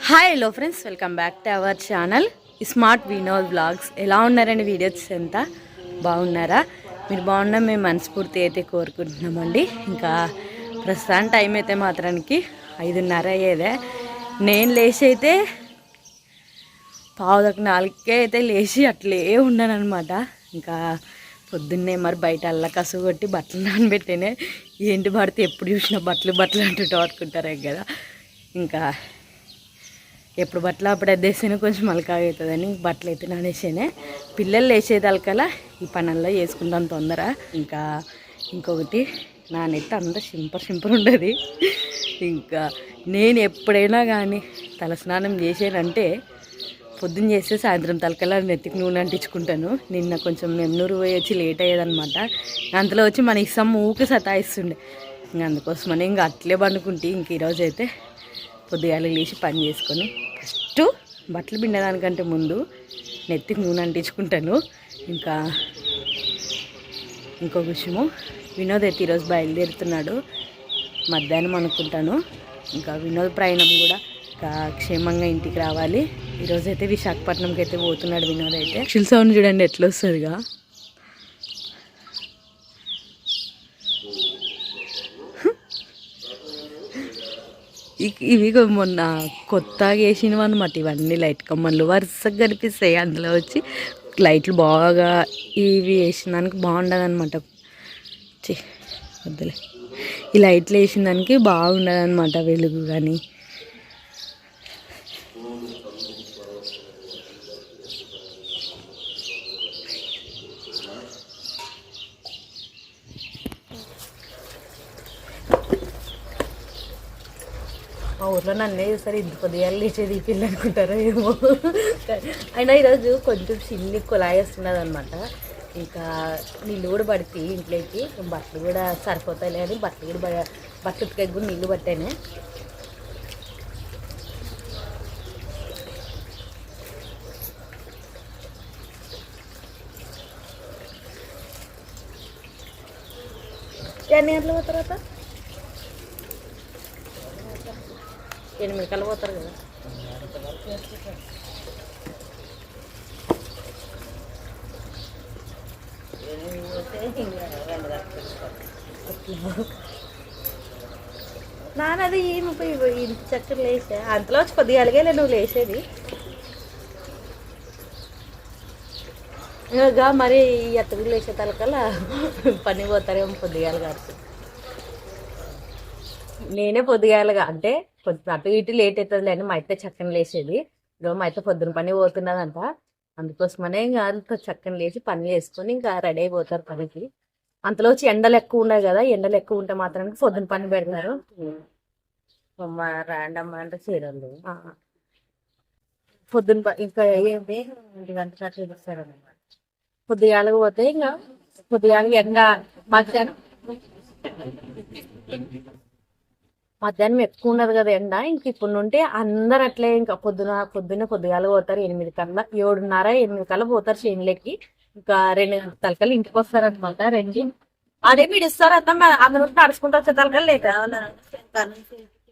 Hi hello friends, welcome back to our channel smart Vinod blogs. ఎలా ఉన్నారండి? Videos ఎంత బాగున్నారా? మీరు బాగున్నా మేము మనస్ఫూర్తి అయితే కోరుకుంటున్నామండి. ఇంకా ప్రస్తుతం టైం అయితే మాత్రానికి 5:30 అయ్యేదే. నేను లేచి అయితే 3:45కే అయితే లేచి అట్లే ఉన్నాను అనమాట. ఇంకా పొద్దున్నే మరి బయట అల్ల కసువు కొట్టి బట్టలు నానబెట్టేనే. ఏంటి పడితే ఎప్పుడు చూసినా బట్టలు అంటూ పట్టుకుంటారే కదా. ఇంకా ఎప్పుడు బట్టలు అప్పుడు అద్దేస్తేనే కొంచెం మలకాగా అవుతుందని బట్టలు అయితే నానేసానే. పిల్లలు లేచేదానికల్లా ఈ పనుల్లో చేసుకుంటాను తొందర. ఇంకా ఇంకొకటి నా నెత్తి అంతా సింపర్ ఉండదు. ఇంకా నేను ఎప్పుడైనా కానీ తలస్నానం చేసానంటే పొద్దున్న చేస్తే సాయంత్రం తలకల్లా నెత్తికి నూనె అంటించుకుంటాను. నిన్న కొంచెం నెల్లూరు పోయి వచ్చి లేట్ అయ్యేదనమాట. అంతలో వచ్చి మన ఇష్టం ఊకే సతాయిస్తుండే. ఇంకా అందుకోసమని ఇంకా అట్లే పండుకుంటే ఇంక ఈరోజు అయితే పొద్దుగాల లేచి పని చేసుకొని ఫస్ట్ బట్టలు పిండడానికంటే ముందు నెత్తికి నూనె అంటించుకుంటాను. ఇంకా ఇంకో విషయము, వినోద్ అయితే ఈరోజు బయలుదేరుతున్నాడు మధ్యాహ్నం అనుకుంటాను. ఇంకా వినోద్ ప్రయాణం కూడా క్షేమంగా ఇంటికి రావాలి. ఈరోజు అయితే విశాఖపట్నంకి అయితే పోతున్నాడు వినోద్ అయితే. షిల్ సౌండ్ చూడండి ఎట్లా వస్తుందిగా. ఇవి మొన్న కొత్తగా వేసినవి అనమాట. ఇవన్నీ లైట్ కమ్మలు వరుసగా కనిపిస్తాయి. అందులో వచ్చి లైట్లు బాగా ఇవి వేసిన దానికి బాగుండదు అనమాట. వద్దులే, ఈ లైట్లు వేసిన దానికి బాగుండదు అనమాట వెలుగు కానీ. మా ఊర్లో నన్నే చూస్తారు, ఇంత కొద్దిగా లేచేది ఈ పిల్ల అనుకుంటారో ఏమో. అయినా ఈరోజు కొంచెం చిన్ని కుళాయి వస్తున్నది అనమాట. ఇంకా నీళ్ళు కూడా పడితే ఇంట్లోకి బట్టలు కూడా సరిపోతాయి అని బట్టలు కూడా బట్టలకి కూడా నీళ్ళు పట్టాను. ఎన్ని గంటలు పోతారు తర్వాత? 8 కల్లా పోతారు కదా. నాన్నది ఏమి పోయి చక్కర లేసా అంతలో వచ్చి కొద్దిగా అలిగేలే నువ్వు లేచేది. ఇంకా మరి ఎత్తకు లేచే తలకల్లా పని పోతారేమో పొద్దుగాలు కాదు. నేనే పొద్దుగాలుగా అంటే కొంచెం అటు ఇటు లేట్ అవుతుంది లేని మా అయితే చక్కని లేచేది. ఇదో మా అయితే పొద్దున పని పోతున్నదంట. అందుకోసమనే ఇంకా చక్కని లేచి పని చేసుకొని ఇంకా రెడీ అయిపోతారు పనికి. అంతలో వచ్చి ఎండలు ఎక్కువ ఉన్నాయి కదా. ఎండలు ఎక్కువ ఉంటే మాత్రానికి పొద్దున పని పెడతారు. రాండమ్మ అంటే చీరలు పొద్దున ఇంకా ఏంటి 1 గంట చూపిస్తారు. పొద్దుగాలకు పోతే ఇంకా పొద్దుగాలకు ఎండ మధ్యాహ్నం ఎక్కువ ఉండదు కదా ఎండ. ఇంక ఇప్పుడు నుండి అందరు అట్లే ఇంకా పొద్దుగాల పోతారు. 8 కల్లా 7:30 8 కల్లా పోతారు చేనులకి. ఇంకా 2 తలకల్లా ఇంటికి వస్తారు అనమాట. 2 అదే మీరు ఇస్తారు అంతా అందరూ నడుచుకుంటూ వచ్చే తలకల్లా లేదా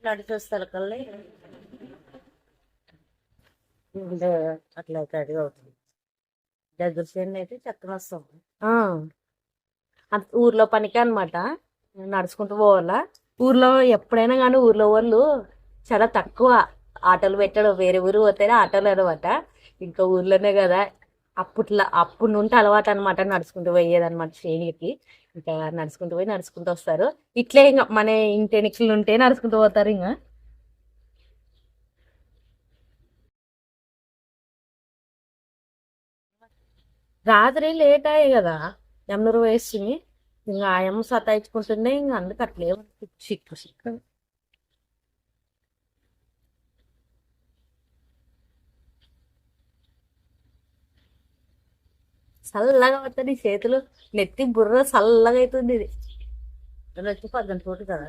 నడిచి వస్తే తలకల్లా అట్లయితే అది అవుతుంది. దగ్గర చేను అయితే చక్కగా వస్తాం. ఊర్లో పనికి అనమాట నడుచుకుంటూ పోవాలా. ఊర్లో ఎప్పుడైనా కానీ ఊర్లో వాళ్ళు చాలా తక్కువ ఆటోలు పెట్టడం. వేరే ఊరు పోతేనే ఆటోలు అనమాట. ఇంకా ఊర్లోనే కదా అప్పుడు నుండి అలవాటు అనమాట. నడుచుకుంటూ పోయేదనమాట శ్రేణులకి. ఇంకా నడుచుకుంటూ పోయి నడుచుకుంటూ వస్తారు. ఇట్లే ఇంకా మన ఇంటి ఎన్నికలు ఉంటే నడుచుకుంటూ పోతారు. ఇంకా రాత్రి లేట్ అయ్యాయి కదా. ఎమ్మరు వేస్తుంది ఇంకా ఆయమ్మ సతాయించుకుంటుండే. ఇంకా అందుకు అట్లే సిక్కు చల్లగా పడుతుంది చేతులు, నెత్తి బుర్ర చల్లగా అవుతుంది. ఇది వచ్చి 10 పూట కదా.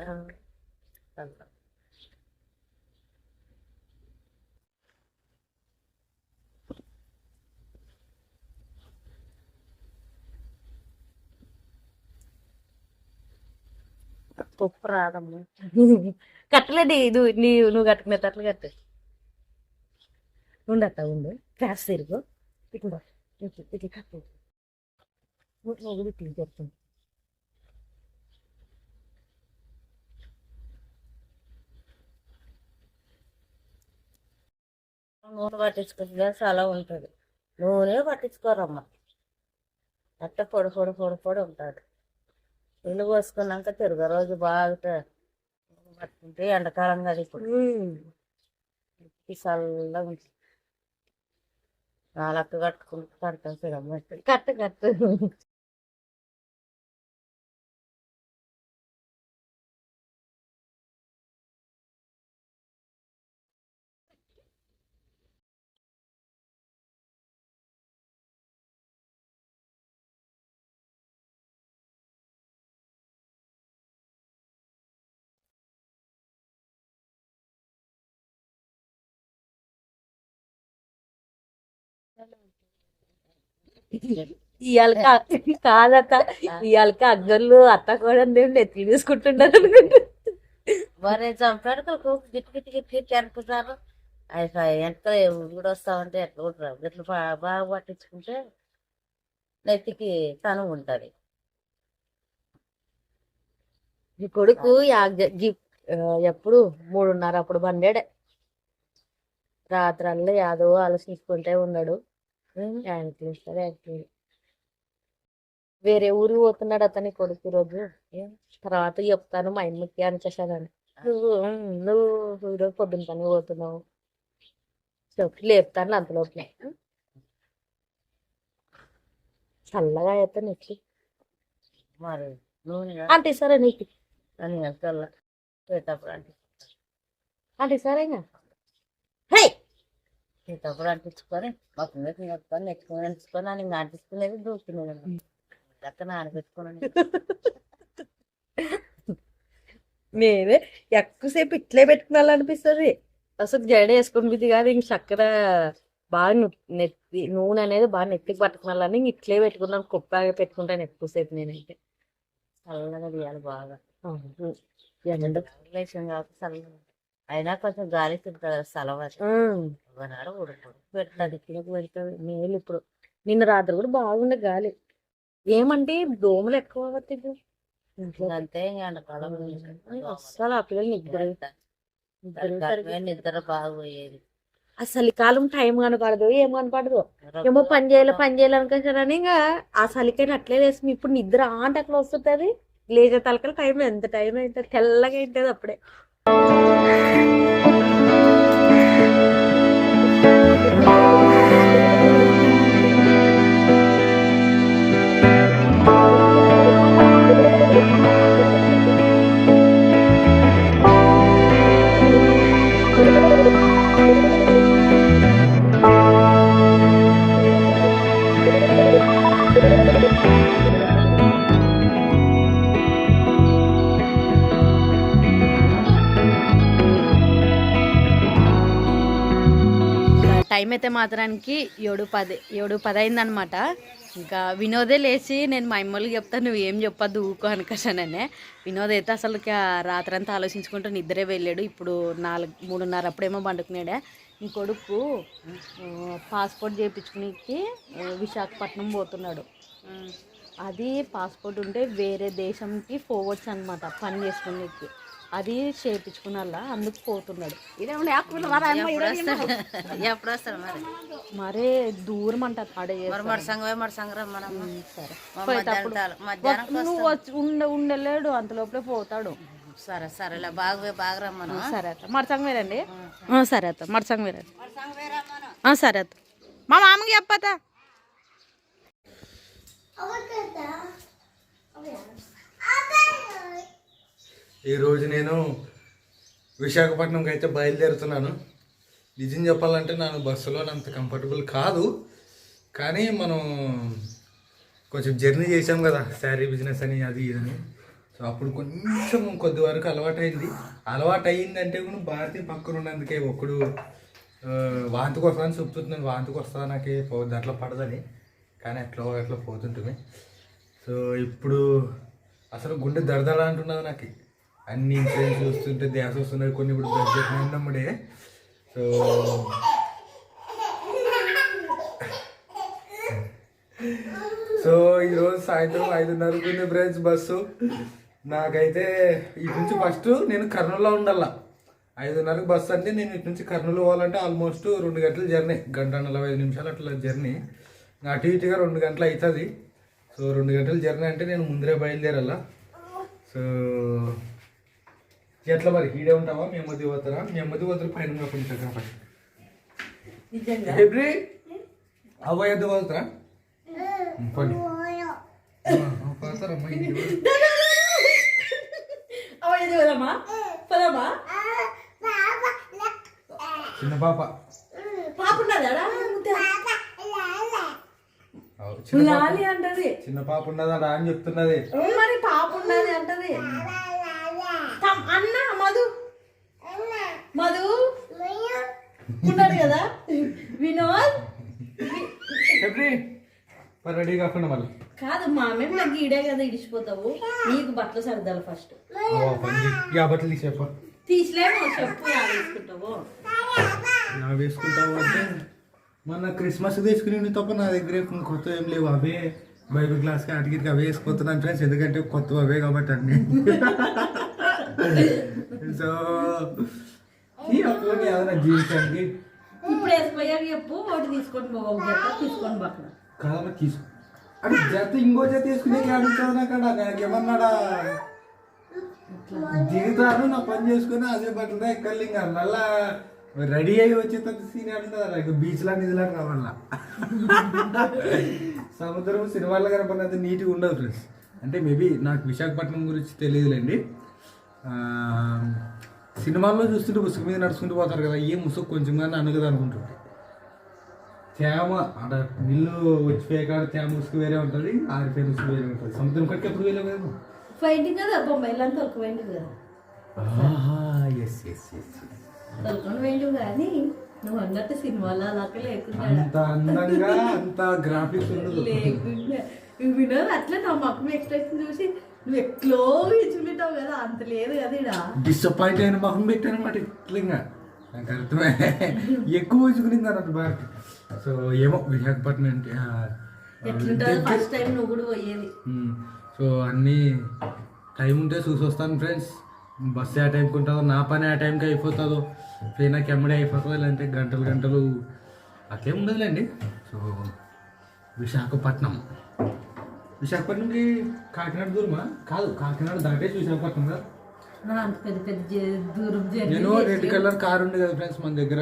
ఉప్పు రాదమ్మా. కట్టలేండి నువ్వు కట్టుకునే తట్లు కట్టు ఉండట ఉండు క్రాస్ తిరుగు ఇట్లా ఇట్లా కట్టు ఇట్లా చెప్తుంది. నూనె పట్టించుకుంటే చాలా ఉంటుంది. నూనె పట్టించుకోరమ్మా. అట్ట పొడి పొడి పొడి పొడి ఉంటుంది. ఇల్లు పోసుకున్నాక తిరుగు రోజు బాగా పట్టుకుంటే ఎండాకాలం కదా ఇప్పుడు చల్లగా ఉంటుంది. నాలుగు కట్టుకుంటూ కడతాం చూడమ్మ. కట్టు కట్టు ఇవాళ కాదత్త ఇవాళకి అగ్గర్లు అత్త కూడా ఎత్తి తీసుకుంటున్నారు అనుకుంటా. మరి చంపెడకలకు గిట్టి గిట్టి గిట్టి గిట్టి అనుకుంటారు. వెనక కూడా వస్తా ఉంటే ఎట్లా ఉంటారు. ఇట్లా బాగా పట్టించుకుంటే నెత్తికి తను ఉంటుంది. ఈ కొడుకు ఎప్పుడు 3:30 అప్పుడు బండాడే రాత్రల్లో యాదో ఆలోచించుకుంటే ఉన్నాడు. వేరే ఊరికి పోతున్నాడు అతని కొడుకు రోజు. తర్వాత చెప్తాను మా అమ్మకి అని చేశానని. నువ్వు ఈరోజు పొద్దున్న పని పోతున్నావు చెప్పి లేపుతాను అంతలోపే. చల్లగా అయితే నెక్కి మరి నూనె అంటే సరే నీకు అని వెనకాల పెట్టప్పుడు అంటే సరేగా పెట్టప్పుడు అంటించుకొని మాకు నెట్టుకొని నెట్టుకొని అంటించుకొని అని అంటించుకునేది దూకునేది. అక్క నానబెట్టుకున్నాను. మేమే ఎక్కువసేపు ఇట్లే పెట్టుకోవాలనిపిస్తుంది. అసలు జడ వేసుకుని బిద్ది కాదు ఇంక చక్కెర బాగా నెత్తి నూనె అనేది బాగా నెత్తికి పట్టుకున్నాలని ఇంక ఇట్లే పెట్టుకున్నాను. కుప్పగా పెట్టుకుంటాను ఎక్కువసేపు నేనైతే. చల్లగా తీయాలి బాగా. రిలేషన్ కాబట్టి చల్లగా అయినా కొంచెం గాలి తింటుంది. సలవారు ఉడుకుడు పెడుతుంది. కిలోకి పెడుతుంది మేలు. ఇప్పుడు నిన్న రాత్రి కూడా బాగుండే గాలి. ఏమంటే దోమలు ఎక్కువ అవుతుంది అంతే. ఎండాకాలం అస్సలు ఆ పిల్లలు నిద్ర బాగా పోయేది. అసలు కాలం టైం కనపడదు ఏం కనపడదు. ఏమో పని చేయాలి అనుకుంటారని ఇంకా ఆ చలికైనా అట్లే వేస్తుంది. ఇప్పుడు నిద్ర అంటే అట్లా వస్తుంది. లేచే తలకల టైం ఎంత టైం అవుతుంది తెల్లగా అవుతుంది అప్పుడే. టైం అయితే మాత్రానికి 7:10 అయిందనమాట. ఇంకా వినోదే లేచి నేను మా అమ్మోళ్ళకి చెప్తాను నువ్వు ఏం చెప్పద్దు ఊకో అనుకోసాననే. వినోద్ అయితే అసలు రాత్రంతా ఆలోచించుకుంటూ నిద్రే వెళ్ళాడు. ఇప్పుడు 3:30 అప్పుడేమో పండుకున్నాడే. ఈ కొడుకు పాస్పోర్ట్ చేయించుకునేకి విశాఖపట్నం పోతున్నాడు. అది పాస్పోర్ట్ ఉంటే వేరే దేశంకి పోవచ్చు అనమాట పని చేసుకునేకి. అది చేయించుకున్నా అందుకు పోతున్నాడు. ఎప్పుడు వస్తాడు మరే దూరం అంట సరే నువ్వు ఉండలేడు అంత లోపలే పోతాడు. సరే సరేలే బాగా రమ్మను. సరే అత్త మరసంగ వేరండి. సరే అత్త మరసంగ వేరండి. సరే అత్త మా మామకి చెప్పత. ఈరోజు నేను విశాఖపట్నంకి అయితే బయలుదేరుతున్నాను. నిజం చెప్పాలంటే నాకు బస్సులో అంత కంఫర్టబుల్ కాదు. కానీ మనం కొంచెం జర్నీ చేసాం కదా శారీ బిజినెస్ అని అది ఇదని. సో అప్పుడు కొంచెం కొద్ది వరకు అలవాటు అయిందంటే కూడా భారతీయ పక్కన ఉన్నందుకే ఒక్కడు వాంతికి వస్తాను చెప్తున్నాను. వాంతికి వస్తా నాకే పోద్ది అట్లా పడదని. కానీ ఎట్లా పోతుంటుంది. సో ఇప్పుడు అసలు గుండె దడదడ అంటున్నది నాకు. అన్ని ఇన్సూరెన్స్ చూస్తుంటే ధ్యాస వస్తున్నాయి. కొన్ని ఇప్పుడు బడ్జెట్ నమ్ముడే. సో సో ఈరోజు సాయంత్రం 5:30కు ఉంది ఫ్రెండ్స్ బస్సు. నాకైతే ఇటు నుంచి ఫస్ట్ నేను కర్నూలులో ఉండాల. 5:30కు బస్సు అంటే నేను ఇటు నుంచి కర్నూలు పోవాలంటే ఆల్మోస్ట్ 2 గంటల జర్నీ, 1:45 అట్లా జర్నీ. అటు ఇటుగా 2 గంటలు అవుతుంది. సో 2 గంటల జర్నీ అంటే నేను ముందరే బయలుదేరాల. సో ఎట్లా మరి ఈడే ఉంటావా? మేము మధ్య పోతారా? మేము మధ్య పోతారు పైన కొంచెం ఫస్ట్ ఎబ్రి అవ్వ ఎద్దు పోతారా? పోనీ పోతారమ్మా. చిన్న పాప చిన్న పాప ఉన్నదా అని చెప్తున్నది. మరి పాప ఉన్నది అంటది అన్న. మధు మధు ఉన్నాడు కదా వినోద్. రెడీ కాకుండా మళ్ళీ కాదు మా మేము నాకు ఈడే కదా ఇడిచిపోతావు. నీకు బట్టలు సర్దాలి ఫస్ట్. బట్టలు తీసేప తీసిలేమో చెప్పు వేసుకుంటావు. నా వేసుకుంటావు అంటే మొన్న క్రిస్మస్ తీసుకుని తప్ప నా దగ్గర కొత్త ఏం లేవు. అవే బైబిల్ క్లాస్కి అటుకి అవే వేసుకుంటున్నాను ఫ్రెండ్స్. ఎందుకంటే కొత్త అవే కాబట్టి అన్ని. సో ఏదైనా జీవితానికి ఇప్పుడు వేసిపోయాక చెప్పు. ఒకటి తీసుకొని పోవు తీసుకొని పక్కన కాదమ్మా తీసుకో. అంటే జత ఇంకో జత తీసుకునే అడుగుతుంది నాకడా. నాకేమన్నాడా దిగుతాను నా పని చేసుకుని అదే బట్టలు ఎక్కర్లు ఇంకా మళ్ళా రెడీ అయ్యి వచ్చేంత సీన్ అడుగుతుంది. బీచ్లా నిధులా కావాలా. సముద్రం సినిమాల్లో కనపడినంత నీట్గా ఉండదు ఫ్రెండ్స్. అంటే మేబీ నాకు విశాఖపట్నం గురించి తెలియదులేండి. సినిమాల్లో చూస్తుంటే ముసుగు మీద నడుచుకుంటూ పోతారు కదా, ఏ ముసుగు కొంచెం కానీ అనగదు అనుకుంటుంటే. తేమ అక్కడ నీళ్ళు వచ్చిపోయే కాడ తేమ ముసుగు వేరే ఉంటుంది, ఆరిపోయే ముసుగు వేరే ఉంటుంది. సముద్రం కట్టి ఎప్పుడు వెళ్ళే కదా ఫైటింగ్ కదా బొమ్మాయిలంతా ఒక పోయింది కదా. కానీ నువ్వు అన్నట్టు సినిమాలో అలాగే లేకుండా అంత అందంగా అంత గ్రాఫిక్స్ లేకుండా వినోద్ అట్లా నా మక్కం ఎక్స్ప్రెషన్ చూసి నువ్వు ఎట్లో ఇచ్చుకుంటావు కదా, అంత లేదు కదా. ఇక్కడ డిసప్పాయింట్ అయిన మొహం పెట్టాను అన్నమాట. ఇట్లా నాకు అర్థమే ఎక్కువ ఇచ్చుకునింది అన్నట్టు బాగా. సో ఏమో విశాఖపట్నం అంటే ఎట్లుంటుంది ఫస్ట్ టైం నువ్వు కూడా పోయేది. సో అన్నీ టైం ఉంటే చూసి వస్తాను ఫ్రెండ్స్. బస్సు ఆ టైంకి ఉంటుందో, నా పని ఆ టైంకి అయిపోతుందో, ట్రైన్ ఎమ్మడే అయిపోతుందో, లేదంటే గంటలు గంటలు అట్లే ఉండదులేండి. సో విశాఖపట్నంకి కాకినాడ దూరమా? కాదు, కాకినాడ దాటేసి విశాఖపట్నం కదా. అంత పెద్ద పెద్ద దూరం నేను రెడ్ కలర్ కార్ ఉంది కదా ఫ్రెండ్స్ మన దగ్గర,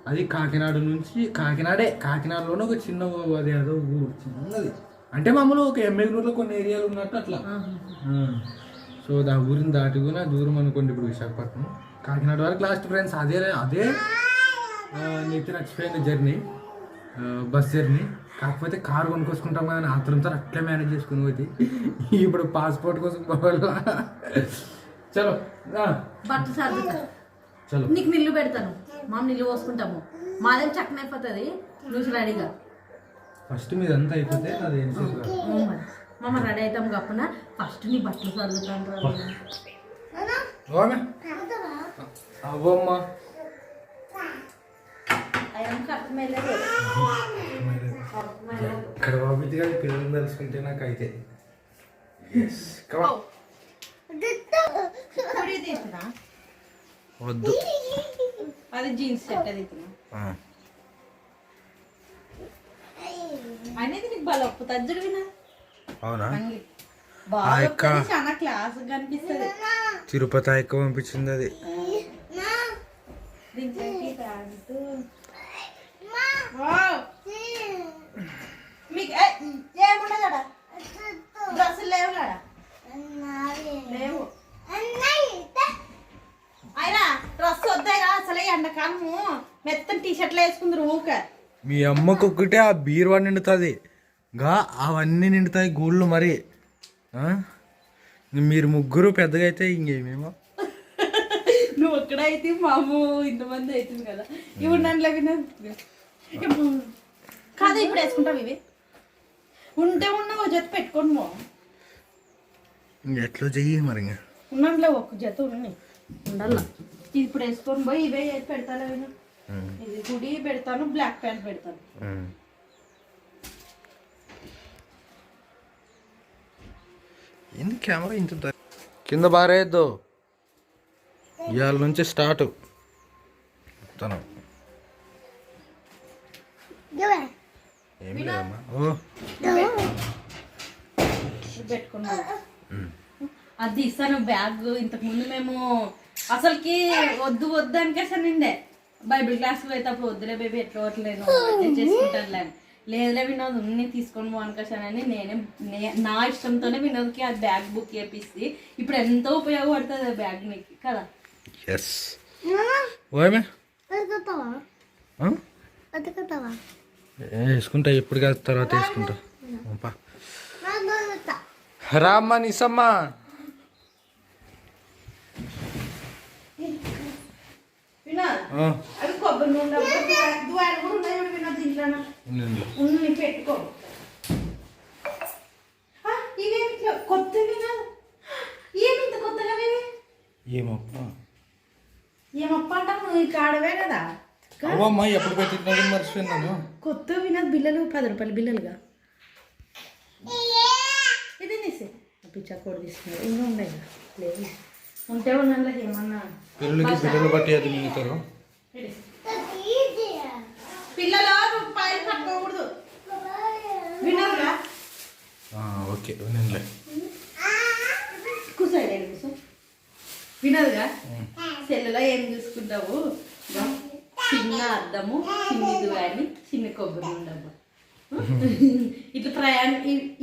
అది కాకినాడ నుంచి కాకినాడలోనే ఒక చిన్న అది అదో ఊరు చిన్నది. అంటే మామూలు ఒక ఎమ్మెగనూరులో కొన్ని ఏరియాలు ఉన్నట్టు అట్లా. సో దా ఊరిని దాటి కూడా దూరం అనుకోండి. ఇప్పుడు విశాఖపట్నం కాకినాడ వరకు లాస్ట్ ఫ్రెండ్స్. అదే నీకు నచ్చిపోయిన జర్నీ, బస్ జర్నీ. కాకపోతే కారు కొనుక్కొచ్చుకుంటాం కానీ ఆత్రంతో అట్లే మేనేజ్ చేసుకుని పోతే ఇప్పుడు పాస్పోర్ట్ కోసం పోవాలా. చలో బట్టలు సర్దుతా, చలో నీకు నిల్లు పెడతాను. మా నిల్లు పోసుకుంటాము, మాదేం చక్కన అయిపోతుంది. నువ్వు రెడీగా ఫస్ట్ మీద అంతా అయిపోతే అది ఏం చేస్తారు మమ్మ రెడీ అవుతాం కాకుండా ఫస్ట్ నీ బట్టలు సర్దుతాను. అవ్వమ్మా ఇక్కడ బాబిద్ది కానీ పిల్లలు తెలుసుకుంటే నాకు అయితే వద్దు. అది జీన్స్ సెట్ అది అనేది నీకు బాగా ఒప్పు తజ్జుడు వినా. అవునా? బాగా చాలా క్లాస్ కనిపిస్తుంది. తిరుపతి ఎక్కువ పంపించింది అది. మీకు ఏముండదా డ్రెస్సులు లేవు కదా? లేవు. అయినా డ్రెస్ వద్దాయిరా అసలే ఎండకాలము మెత్తని టీషర్ట్లు వేసుకుందరు ఊక. మీ అమ్మకు ఒక్కటే ఆ బీరువా నిండుతుంది గా, అవన్నీ నిండుతాయి గూళ్ళు. మరి మీరు ముగ్గురు పెద్దగా అయితే ఇంకేమేమో. నువ్వు ఒక్కడైతే మా అమ్మ ఇంతమంది అవుతుంది కదా. ఇవి నన్ను విన కాదు ఇప్పుడు వేసుకుంటావు. ఇవి ఉంటే ఉన్న ఓ జత పెట్టుకోండి. ఎట్లా చెయ్యి మరి. ఉన్నాంలే ఒక జత ఉన్నాయి ఉండాల. ఇది ఇప్పుడు వేసుకొని పోయి ఇవే పెడతాను. ఇది గుడి పెడతాను, బ్లాక్ ప్యాంట్ పెడతాను. ఏంది కెమెరా ఇంత కింద బారేద్దు. ఇవాళ నుంచి స్టార్ట్ తను. ఏం లేదమ్మా. ఓ పెట్టుకున్నాను. అది ఇస్తాను బ్యాగ్. ఇంతకు ముందు మేము అసలుకి వద్దు అనికేసానండే. బైబిల్ క్లాస్కి పోయేటప్పుడు వద్దులే బేబీ ఎట్లా వట్లేను చేసుకుంటానులే అని. లేదులే వినోద్ ఉన్ని తీసుకొని పో అనుకోసానని నా ఇష్టంతోనే వినోద్కి ఆ బ్యాగ్ బుక్ చేపిస్తే ఇప్పుడు ఎంతో ఉపయోగపడుతుంది ఆ బ్యాగ్ నీకు కదా. వేసుకుంటా ఎప్పుడు కాదు తర్వాత వేసుకుంటా. రామ్మా నిసమ్మా. అవి కొబ్బరి నూనె కూడా ఉన్నాయి వినోద్ ఇంట్లో పెట్టుకో. ఇవేమి కొత్తవి కాదు. ఏమి ఇంత కొత్తగా ఏమప్పా అంటావు ఈ కాడవే కదా. అవమ్మా ఎప్పుడు పెట్టిన మర్చిపోయినాను. కొత్త వినోద్ బిల్లలు 10 రూపాయల బిల్లలుగా. ఇది నీసే పిచ్చా కోడి తీసుకున్నారు. ఇంకా ఉన్నాయి లేదు ఉంటే ఉన్నా ఏమన్నా పిల్లలకి బిడ్డలు బట్టి అది మింగుతారు. పిల్లలు పైలు కట్టుకోకూడదు వినోద్గా. ఓకే వినంలే. కూర్చోండి కూర్చో. వినోద్గా సెల్లులో ఏం చూసుకుంటావు? చిన్న అద్దము, చిన్నది కానీ చిన్న కొబ్బరి ఉండవు. ఇట్లా ప్రయాణం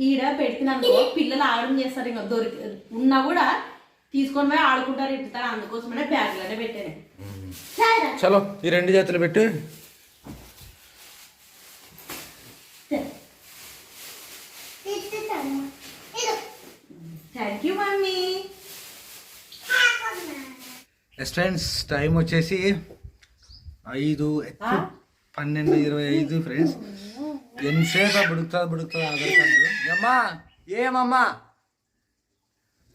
ఈడ పెడుతున్నాను. పిల్లలు ఆడడం చేస్తారు. ఇంకా దొరికి ఉన్నా కూడా తీసుకొని పోయి ఆడుకుంటారు. ఇట్టుతారు. అందుకోసమనే బ్యాగ్లోనే పెట్టాను. చలో ఈ 2 చేతులు పెట్టు. Thank you mummy. Friends time వచ్చేసి 5:12:25 ఫ్రెండ్స్. ఎంతసేపు బుడుకుతుంది ఆధార్ కార్డు. ఏమమ్మా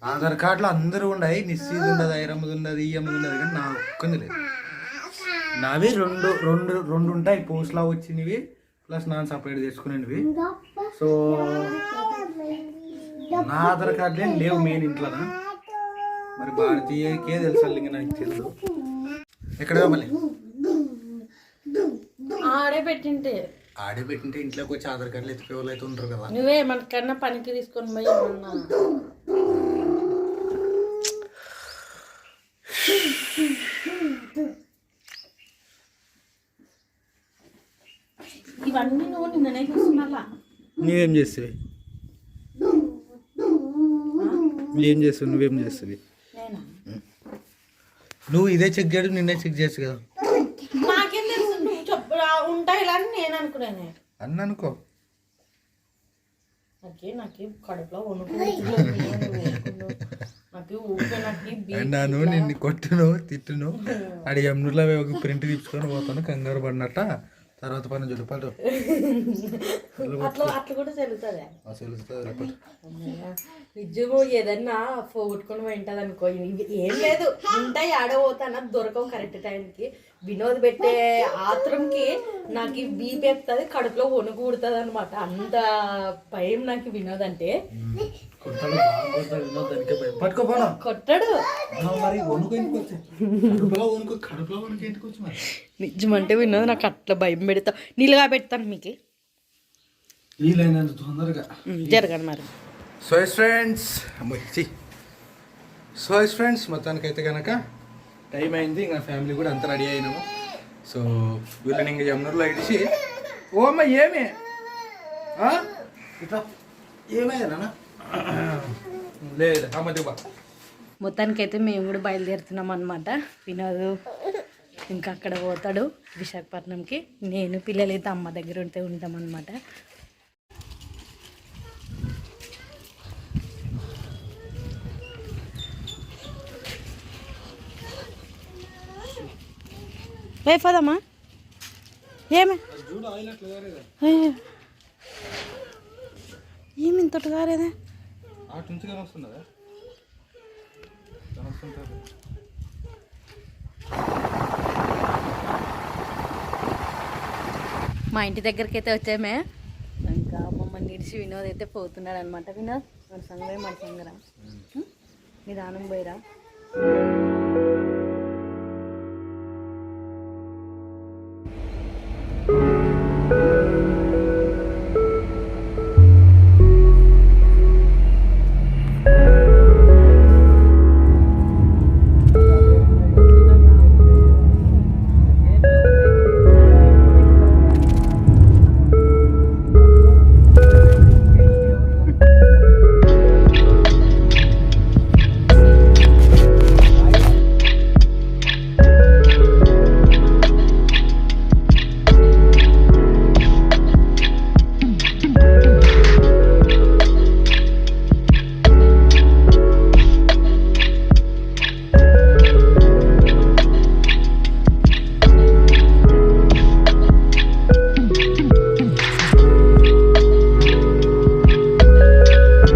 ఆధార్ కార్డులో అందరూ ఉన్నాయి. నిశ్చీది ఉండదు, ఐరమ్మది ఉండదు, ఈయమ్మది ఉండదు. కానీ నా ఒక్కంది లేదు. నావి రెండు ఉంటాయి. పోస్ట్లా వచ్చినవి ప్లస్ నాన్ సపరేట్ చేసుకునేవి. సో నా ఆధార్ కార్డులే లేవు మెయిన్ ఇంట్లో. మరి భారతీయకే తెలుసు ఇంకా నాకు తెలుసు. ఎక్కడ మళ్ళీ ఆడే పెట్టింటే ఇంట్లోకి వచ్చి ఆధార్ కార్డులు ఎత్తుకే వాళ్ళు అయితే ఉంటారు కదా. నువ్వే మనకన్నా పనికి తీసుకొని పోయి ఏమన్నా ఇవన్నీ నువ్వు నిన్ననే చూస్తున్నా. నువ్వేం చేస్తావి? నువ్వేం చేస్తావి? నువ్వు ఇదే చెక్ చేయడం నిన్నే చెక్ చేస్తావు కదా. నాకేం తెలుసు నువ్వు చెప్పు ఉంటాయి ఇలా అని నేను అనుకున్నాను. అన్న అనుకో. నాకు కడుపులో నాను నిన్ను కొట్టును తిట్టును అడి ఎమ్నూరులో ఒక ప్రింట్ తీసుకొని పోతాను. కంగారు పడినట్ట తర్వాత 12 రూపాయలు అట్లా కూడా చెల్లుతుంది. నిజము ఏదన్నా పోగొట్టుకుని వింటది అనుకో. ఏం లేదు ఉంటాయి ఆడబోతానా దొరకవు కరెక్ట్ టైంకి. వినోద్ పెట్టే ఆత్రంకి నాకు బీపీ ఎత్తుంది, కడుపులో వణుకు పుడుతుంది అనమాట. అంత భయం నాకు వినోద్ అంటే. కొట్టాడు నిజమంటే వినోద్ నాకు అట్లా భయం పెడతా. నీళ్ళుగా పెడతాను మీకు జరగండి మరి. సో ఫ్రెండ్స్ మొత్తానికైతే కనుక టైం అయింది. ఇంకా ఫ్యామిలీ కూడా అంతా రెడీ అయినాము. సో వీళ్ళని ఇంకా జమ్నూరులో ఇడిచి ఓ అమ్మ ఏమే ఇట్లా ఏమయ్యానా లేదు అమ్మ దిబ్బా. మొత్తానికైతే మేము కూడా బయలుదేరుతున్నాం అనమాట. వినోద్ ఇంకా అక్కడ పోతాడు విశాఖపట్నంకి. నేను పిల్లలైతే అమ్మ దగ్గర ఉంటే ఉంటాం అనమాట. వేఫదమ్మా ఏమే ఏమి ఇంతటి గారేదా వస్తున్నదా మా ఇంటి దగ్గరికి అయితే వచ్చామే. ఇంకా మమ్మల్ని ఇడిచి వినోద్ అయితే పోతున్నాడు అనమాట. వినోద్ మన సంగమే మన సంగరా నిదానం పోయిరా.